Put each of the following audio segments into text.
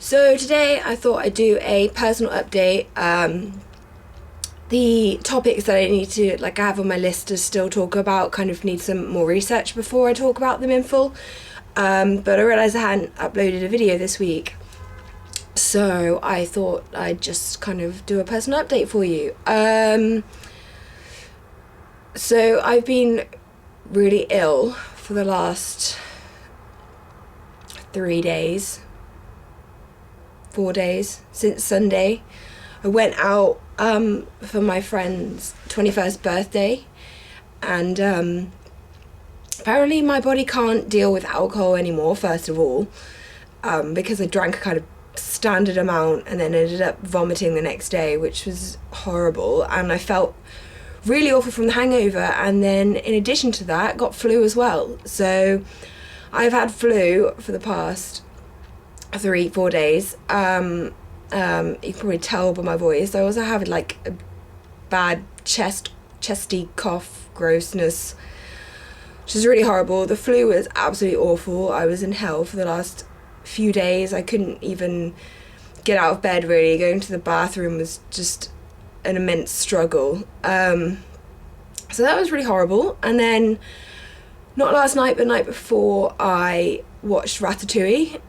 So today I thought I'd do a personal update. The topics that I need to, I have on my list to still talk about, kind of need some more research before I talk about them in full. But I realised I hadn't uploaded a video this week. So I thought I'd just kind of do a personal update for you. So I've been really ill for the last 4 days, since Sunday. I went out for my friend's 21st birthday, and apparently my body can't deal with alcohol anymore, first of all, because I drank a kind of standard amount and then ended up vomiting the next day, which was horrible, and I felt really awful from the hangover, and then in addition to that got flu as well. So I've had flu for the past 3-4 days. You can probably tell by my voice. I also have a bad chesty cough, grossness, which is really horrible. The flu was absolutely awful. I was in hell for the last few days. I couldn't even get out of bed, really. Going to the bathroom was just an immense struggle. So that was really horrible. And then, not last night, but the night before, I watched Ratatouille,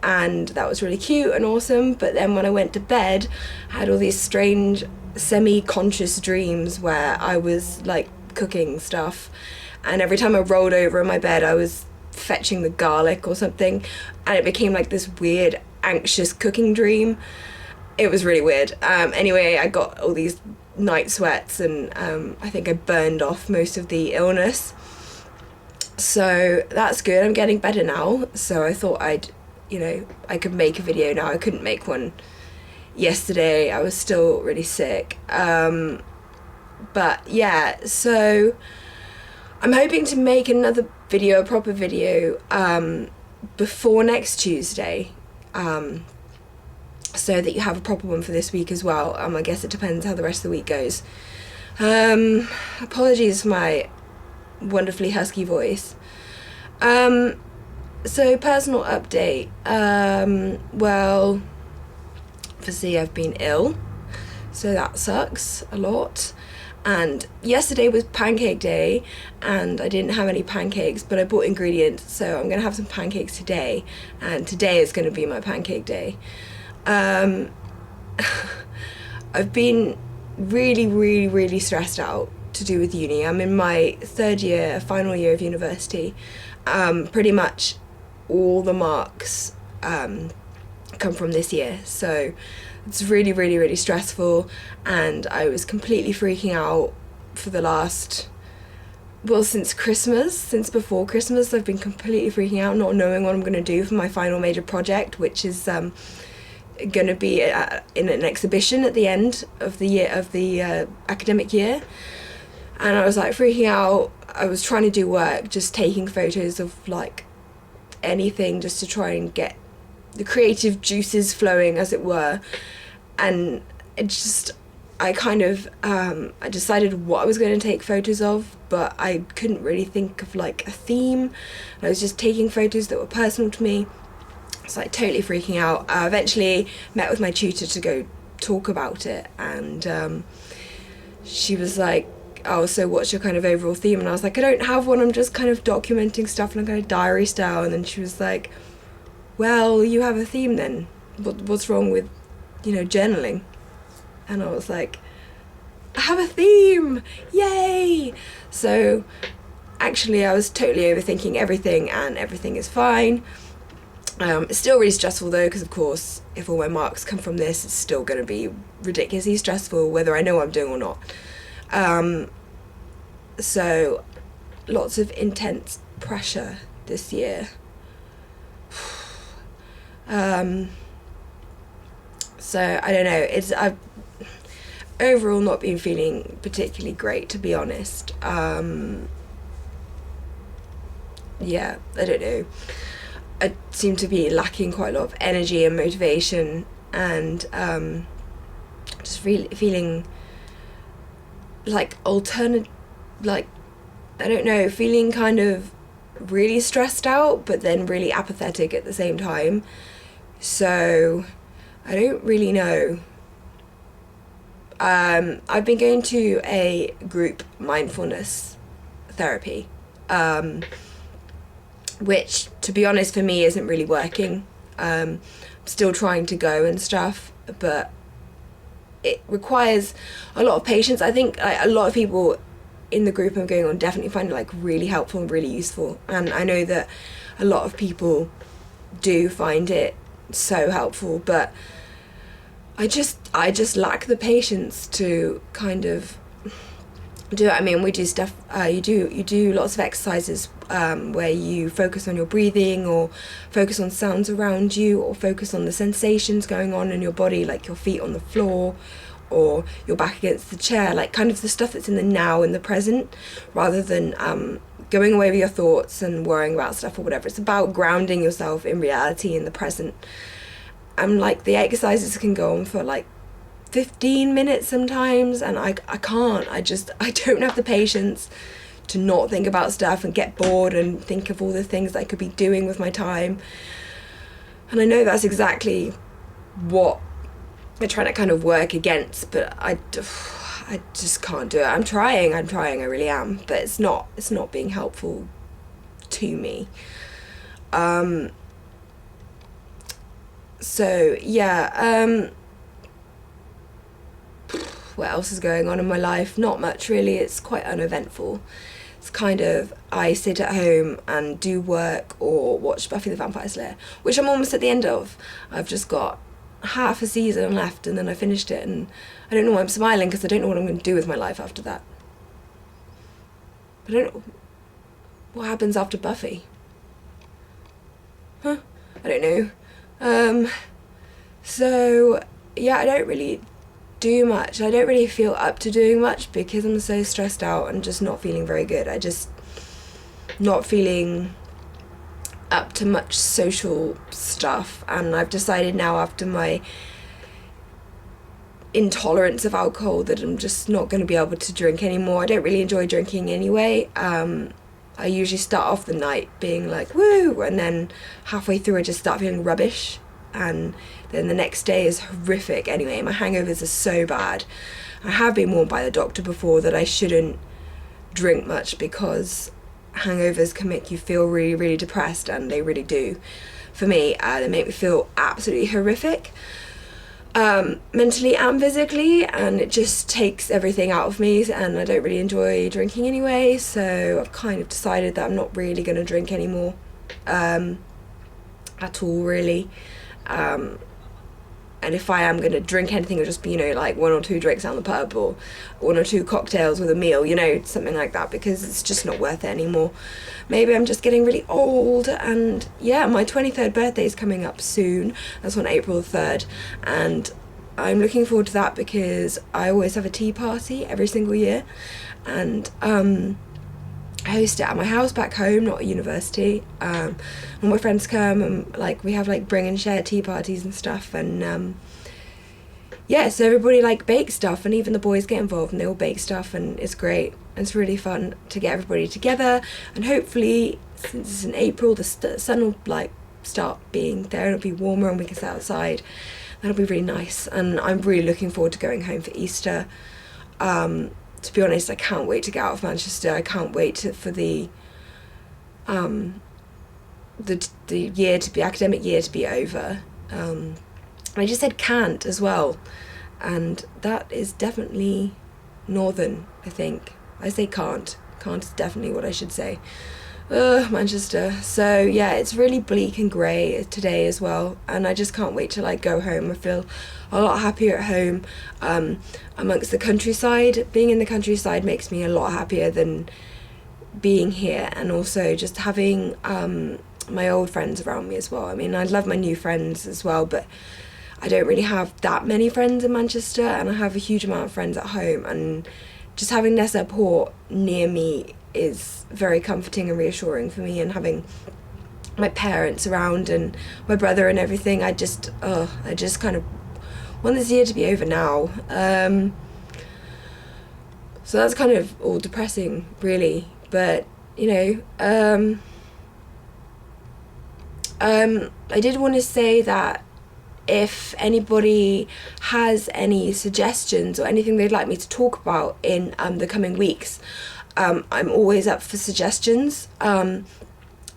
and that was really cute and awesome. But then when I went to bed, I had all these strange semi-conscious dreams where I was cooking stuff, and every time I rolled over in my bed I was fetching the garlic or something, and it became this weird anxious cooking dream. It was really weird. Anyway, I got all these night sweats, and I think I burned off most of the illness, so that's good. I'm getting better now, so I thought I could make a video now. I couldn't make one yesterday. I was still really sick. But yeah, so I'm hoping to make another video, a proper video, before next Tuesday, so that you have a proper one for this week as well. I guess it depends how the rest of the week goes. Apologies for my wonderfully husky voice. So personal update. Well, obviously I've been ill, so that sucks a lot. And yesterday was pancake day, and I didn't have any pancakes, but I bought ingredients, so I'm gonna have some pancakes today, and today is gonna be my pancake day. I've been really stressed out to do with uni. I'm in my final year of university. Pretty much all the marks come from this year, so it's really stressful, and I was completely freaking out for the last, since before Christmas. I've been completely freaking out, not knowing what I'm going to do for my final major project, which is going to be in an exhibition at the end of the academic year. And I was freaking out. I was trying to do work, just taking photos of anything, just to try and get the creative juices flowing, as it were. And I decided what I was going to take photos of, but I couldn't really think of a theme. I was just taking photos that were personal to me. I was totally freaking out. I eventually met with my tutor to go talk about it, and she was like, oh, so what's your kind of overall theme? And I was like, I don't have one, I'm just kind of documenting stuff in a kind of diary style. And then she was like, well, you have a theme then. What's wrong with, journaling? And I was like, I have a theme! Yay! So actually I was totally overthinking everything, and everything is fine. It's still really stressful though, because of course if all my marks come from this, it's still going to be ridiculously stressful whether I know what I'm doing or not. So lots of intense pressure this year. So I don't know, I've overall not been feeling particularly great, to be honest. Yeah, I don't know. I seem to be lacking quite a lot of energy and motivation, and just really feeling I don't know, feeling kind of really stressed out, but then really apathetic at the same time. So I don't really know. I've been going to a group mindfulness therapy, which, to be honest, for me isn't really working. I'm still trying to go and stuff, but it requires a lot of patience. I think a lot of people in the group I'm going on definitely find it like really helpful and really useful, and I know that a lot of people do find it so helpful, but I just lack the patience to kind of do it. I mean, we do stuff, you do lots of exercises where you focus on your breathing, or focus on sounds around you, or focus on the sensations going on in your body, like your feet on the floor or your back against the chair, like kind of the stuff that's in the now, in the present, rather than going away with your thoughts and worrying about stuff or whatever. It's about grounding yourself in reality, in the present. And like the exercises can go on for like 15 minutes sometimes, and I can't. I don't have the patience to not think about stuff and get bored and think of all the things I could be doing with my time. And I know that's exactly what I'm trying to kind of work against, but I just can't do it. I'm trying, I really am, but it's not being helpful to me. So yeah, what else is going on in my life? Not much really. It's quite uneventful. It's kind of, I sit at home and do work or watch Buffy the Vampire Slayer, which I'm almost at the end of. I've just got half a season left and then I finished it, and I don't know why I'm smiling, because I don't know what I'm going to do with my life after that. I don't know what happens after Buffy. I don't know. So yeah, I don't really do much. I don't really feel up to doing much because I'm so stressed out and just not feeling very good. I just not feeling up to much social stuff, and I've decided now, after my intolerance of alcohol, that I'm just not going to be able to drink anymore. I don't really enjoy drinking anyway. I usually start off the night being like woo, and then halfway through I just start feeling rubbish, and then the next day is horrific. Anyway, my hangovers are so bad. I have been warned by the doctor before that I shouldn't drink much because hangovers can make you feel really, really depressed, and they really do. For me, they make me feel absolutely horrific, mentally and physically, and it just takes everything out of me, and I don't really enjoy drinking anyway, so I've kind of decided that I'm not really going to drink anymore, at all really. And if I am going to drink anything, it'll just be, like 1 or 2 drinks down the pub, or 1 or 2 cocktails with a meal, something like that, because it's just not worth it anymore. Maybe I'm just getting really old, and yeah, my 23rd birthday is coming up soon. That's on April 3rd, and I'm looking forward to that because I always have a tea party every single year, and I host it at my house back home, not at university. All my friends come, and we have bring and share tea parties and stuff, and yeah, so everybody bakes stuff, and even the boys get involved and they all bake stuff, and it's great. It's really fun to get everybody together, and hopefully, since it's in April, the sun will start being there, and it'll be warmer and we can sit outside. That'll be really nice, and I'm really looking forward to going home for Easter. To be honest, I can't wait to get out of Manchester. I can't wait for the year to be, academic year to be over. I just said can't as well, and that is definitely northern, I think. I say can't. Can't is definitely what I should say. Manchester. So yeah, it's really bleak and grey today as well, and I just can't wait to go home. I feel a lot happier at home, amongst the countryside. Being in the countryside makes me a lot happier than being here, and also just having my old friends around me as well. I mean, I love my new friends as well, but I don't really have that many friends in Manchester, and I have a huge amount of friends at home, and just having their support near me is very comforting and reassuring for me, and having my parents around and my brother and everything, I just kind of want this year to be over now. So that's kind of all depressing really, but I did want to say that if anybody has any suggestions or anything they'd like me to talk about in the coming weeks, I'm always up for suggestions.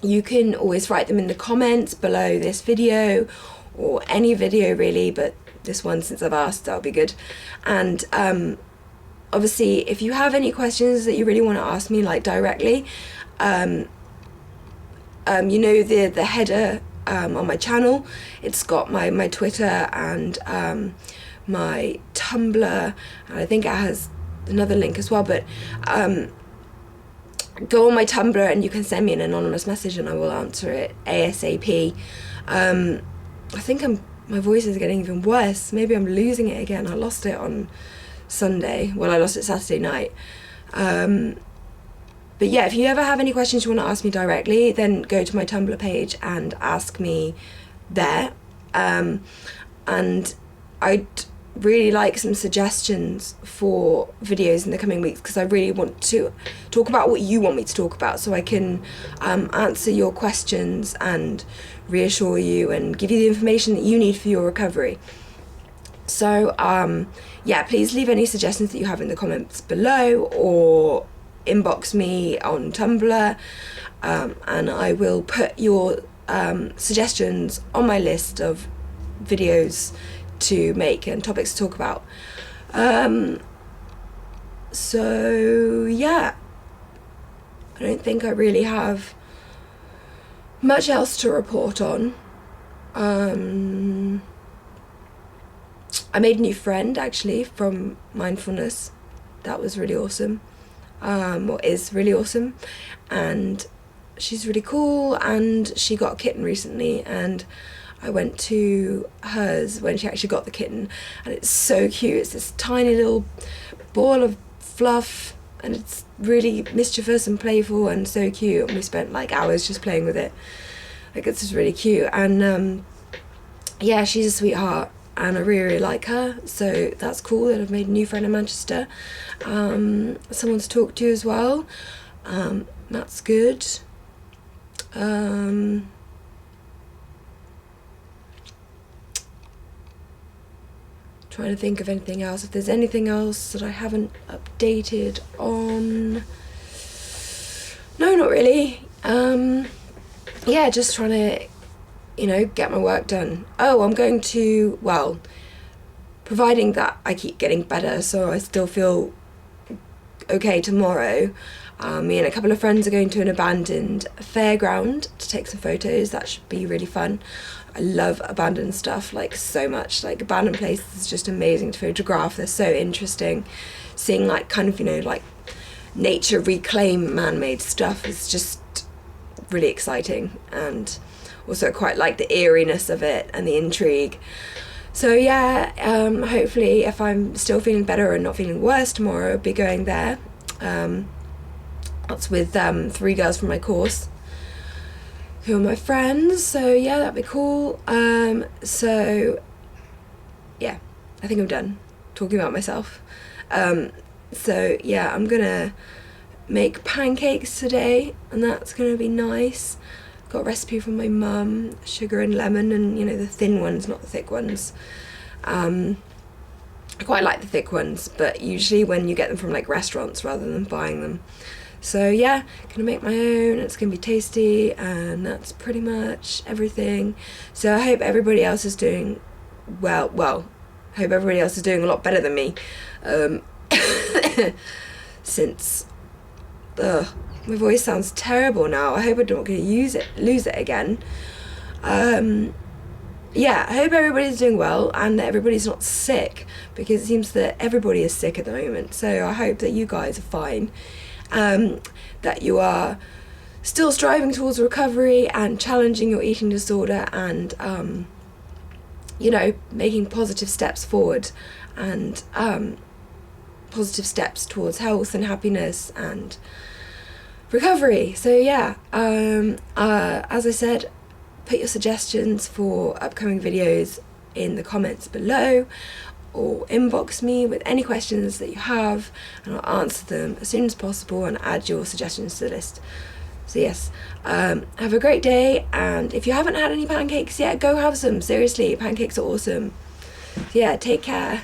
You can always write them in the comments below this video, or any video really, but this one, since I've asked, that'll be good. And obviously, if you have any questions that you really want to ask me, like directly, you know, the header on my channel, it's got my Twitter and my Tumblr, and I think it has another link as well, but go on my Tumblr and you can send me an anonymous message and I will answer it ASAP. I think my voice is getting even worse. Maybe I'm losing it again. I lost it on Sunday. Well, I lost it Saturday night. But yeah, if you ever have any questions you want to ask me directly, then go to my Tumblr page and ask me there. And I'd really like some suggestions for videos in the coming weeks, because I really want to talk about what you want me to talk about, so I can answer your questions and reassure you and give you the information that you need for your recovery. So yeah, please leave any suggestions that you have in the comments below, or inbox me on Tumblr, and I will put your suggestions on my list of videos to make and topics to talk about. So yeah, I don't think I really have much else to report on. I made a new friend actually from mindfulness. That was really awesome, or is really awesome, and she's really cool, and she got a kitten recently, and I went to hers when she actually got the kitten, and it's so cute. It's this tiny little ball of fluff, and it's really mischievous and playful and so cute, and we spent like hours just playing with it. Like, it's just really cute, and yeah, she's a sweetheart and I really, really like her, so that's cool that I've made a new friend in Manchester. Someone to talk to as well, that's good. Trying to think of anything else, if there's anything else that I haven't updated on. No, not really. Yeah, just trying to, you know, get my work done. Oh, I'm going to, well, providing that I keep getting better, so I still feel okay tomorrow, me and a couple of friends are going to an abandoned fairground to take some photos. That should be really fun. I love abandoned stuff, like, so much. Like, abandoned places is just amazing to photograph. They're so interesting. Seeing, like, kind of, you know, like, nature reclaim man-made stuff is just really exciting, and also quite like the eeriness of it and the intrigue. So yeah, hopefully if I'm still feeling better and not feeling worse tomorrow, I'll be going there. That's with 3 girls from my course who are my friends, so yeah, that'd be cool. So yeah, I think I'm done talking about myself. So yeah, I'm gonna make pancakes today, and that's gonna be nice. Got a recipe from my mum, sugar and lemon, and you know, the thin ones, not the thick ones. I quite like the thick ones, but usually when you get them from like restaurants rather than buying them. So yeah, gonna make my own. It's gonna be tasty, and that's pretty much everything. So I hope everybody else is doing well. I hope everybody else is doing a lot better than me, since my voice sounds terrible now. I hope I'm not gonna lose it again. Yeah, I hope everybody's doing well and that everybody's not sick, because it seems that everybody is sick at the moment. So I hope that you guys are fine, that you are still striving towards recovery and challenging your eating disorder, and you know, making positive steps forward, and positive steps towards health and happiness and recovery. So yeah, as I said, put your suggestions for upcoming videos in the comments below, or inbox me with any questions that you have, and I'll answer them as soon as possible and add your suggestions to the list. So yes, have a great day, and if you haven't had any pancakes yet, go have some. Seriously, pancakes are awesome. So yeah, take care.